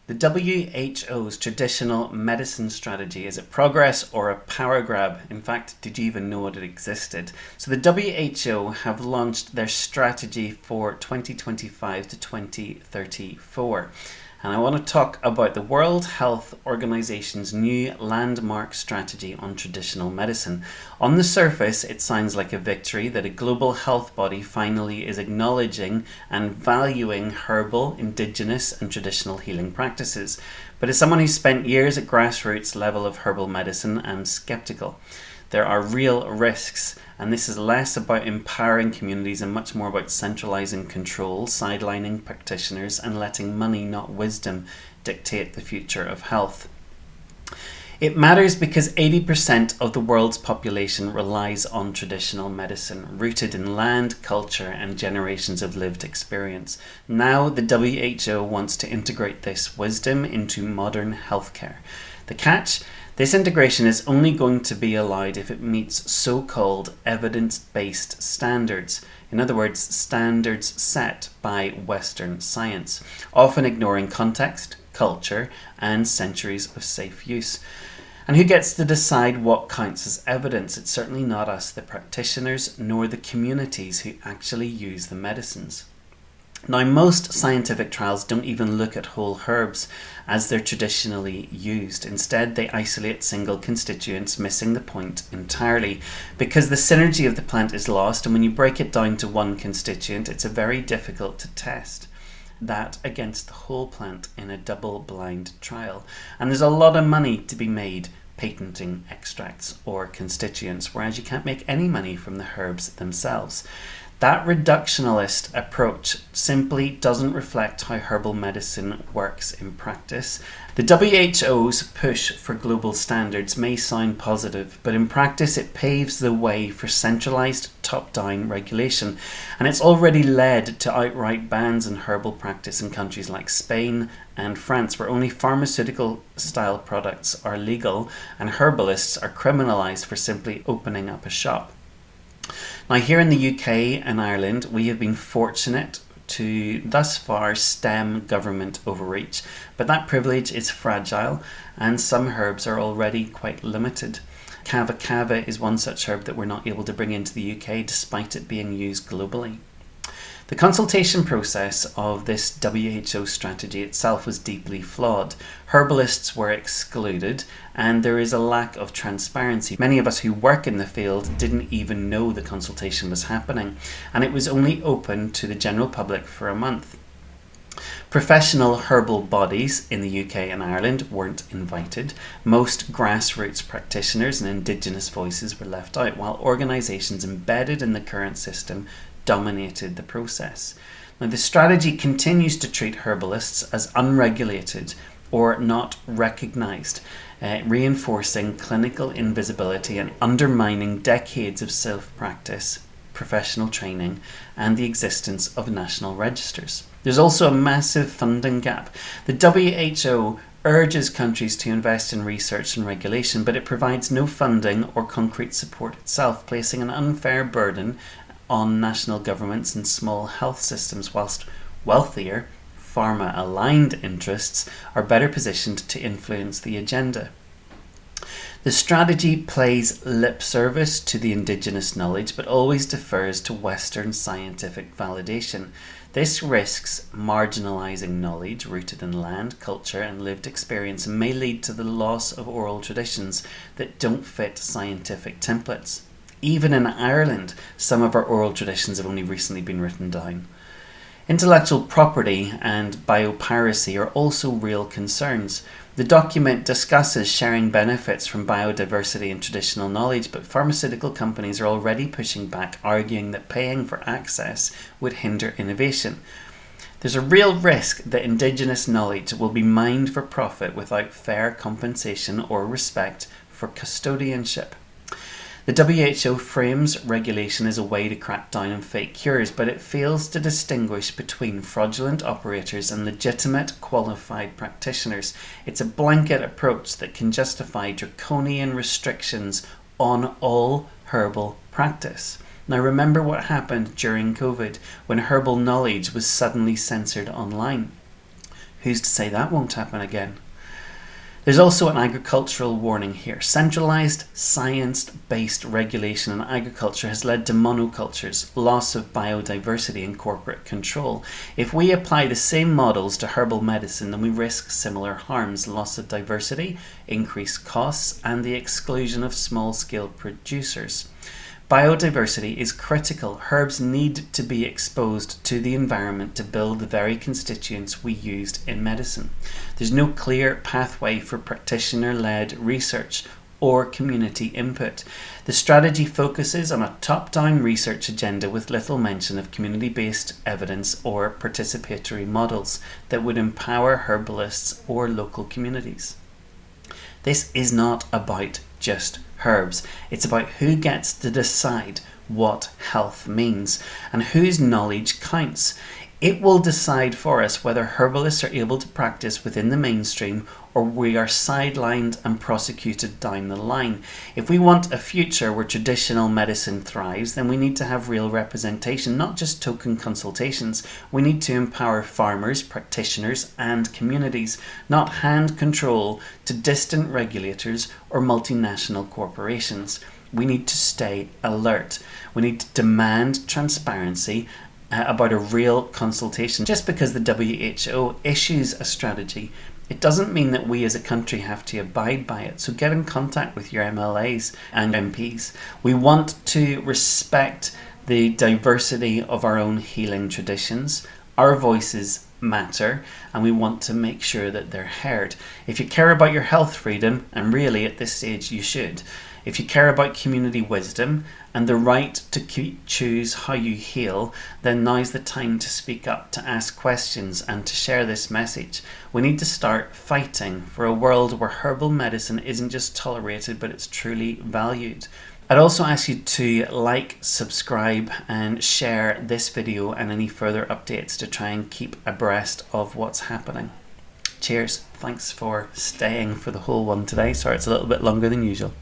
The WHO's traditional medicine strategy, is it progress or a power grab? In fact, did you even know it existed? So the WHO have launched their strategy for 2025 to 2034. And I want to talk about the World Health Organization's new landmark strategy on traditional medicine. On the surface, it sounds like a victory that a global health body finally is acknowledging and valuing herbal, indigenous and traditional healing practices. But as someone who's spent years at grassroots level of herbal medicine, I'm skeptical. There are real risks, and this is less about empowering communities and much more about centralizing control, sidelining practitioners, and letting money, not wisdom, dictate the future of health. It matters because 80% of the world's population relies on traditional medicine, rooted in land, culture, and generations of lived experience. Now, the WHO wants to integrate this wisdom into modern healthcare. The catch? This integration is only going to be allowed if it meets so-called evidence-based standards. In other words, standards set by Western science, often ignoring context, culture, and centuries of safe use. And who gets to decide what counts as evidence? It's certainly not us, the practitioners, nor the communities who actually use the medicines. Now, most scientific trials don't even look at whole herbs as they're traditionally used. Instead, they isolate single constituents, missing the point entirely, because the synergy of the plant is lost, and when you break it down to one constituent, it's very difficult to test that against the whole plant in a double-blind trial. And there's a lot of money to be made patenting extracts or constituents, whereas you can't make any money from the herbs themselves. That reductionist approach simply doesn't reflect how herbal medicine works in practice. The WHO's push for global standards may sound positive, but in practice it paves the way for centralized top-down regulation, and it's already led to outright bans in herbal practice in countries like Spain and France, where only pharmaceutical-style products are legal and herbalists are criminalized for simply opening up a shop. Now, here in the UK and Ireland, we have been fortunate to thus far stem government overreach, but that privilege is fragile and some herbs are already quite limited. Kava kava is one such herb that we're not able to bring into the UK despite it being used globally. The consultation process of this WHO strategy itself was deeply flawed. Herbalists were excluded, and there is a lack of transparency. Many of us who work in the field didn't even know the consultation was happening, and it was only open to the general public for a month. Professional herbal bodies in the UK and Ireland weren't invited. Most grassroots practitioners and indigenous voices were left out, while organisations embedded in the current system dominated the process. Now, the strategy continues to treat herbalists as unregulated or not recognised, reinforcing clinical invisibility and undermining decades of self-practice, professional training, and the existence of national registers. There's also a massive funding gap. The WHO urges countries to invest in research and regulation, but it provides no funding or concrete support itself, placing an unfair burden on national governments and small health systems, whilst wealthier, pharma-aligned interests are better positioned to influence the agenda. The strategy plays lip service to the indigenous knowledge, but always defers to Western scientific validation. This risks marginalising knowledge rooted in land, culture and lived experience, and may lead to the loss of oral traditions that don't fit scientific templates. Even in Ireland, some of our oral traditions have only recently been written down. Intellectual property and biopiracy are also real concerns. The document discusses sharing benefits from biodiversity and traditional knowledge, but pharmaceutical companies are already pushing back, arguing that paying for access would hinder innovation. There's a real risk that indigenous knowledge will be mined for profit without fair compensation or respect for custodianship. The WHO frames regulation as a way to crack down on fake cures, but it fails to distinguish between fraudulent operators and legitimate qualified practitioners. It's a blanket approach that can justify draconian restrictions on all herbal practice. Now, remember what happened during COVID when herbal knowledge was suddenly censored online. Who's to say that won't happen again? There's also an agricultural warning here. Centralised, science-based regulation in agriculture has led to monocultures, loss of biodiversity and corporate control. If we apply the same models to herbal medicine, then we risk similar harms: loss of diversity, increased costs, and the exclusion of small-scale producers. Biodiversity is critical. Herbs need to be exposed to the environment to build the very constituents we used in medicine. There's no clear pathway for practitioner-led research or community input. The strategy focuses on a top-down research agenda with little mention of community-based evidence or participatory models that would empower herbalists or local communities. This is not about just herbs. It's about who gets to decide what health means and whose knowledge counts. It will decide for us whether herbalists are able to practice within the mainstream or we are sidelined and prosecuted down the line. If we want a future where traditional medicine thrives, then we need to have real representation, not just token consultations. We need to empower farmers, practitioners, and communities, not hand control to distant regulators or multinational corporations. We need to stay alert. We need to demand transparency about a real consultation. Just because the WHO issues a strategy, it doesn't mean that we as a country have to abide by it. So get in contact with your MLAs and MPs. We want to respect the diversity of our own healing traditions. Our voices matter, and we want to make sure that they're heard. If you care about your health freedom, and really at this stage you should, if you care about community wisdom and the right to choose how you heal, then now's the time to speak up, to ask questions, and to share this message. We need to start fighting for a world where herbal medicine isn't just tolerated, but it's truly valued. I'd also ask you to like, subscribe, and share this video and any further updates to try and keep abreast of what's happening. Cheers. Thanks for staying for the whole one today. Sorry, it's a little bit longer than usual.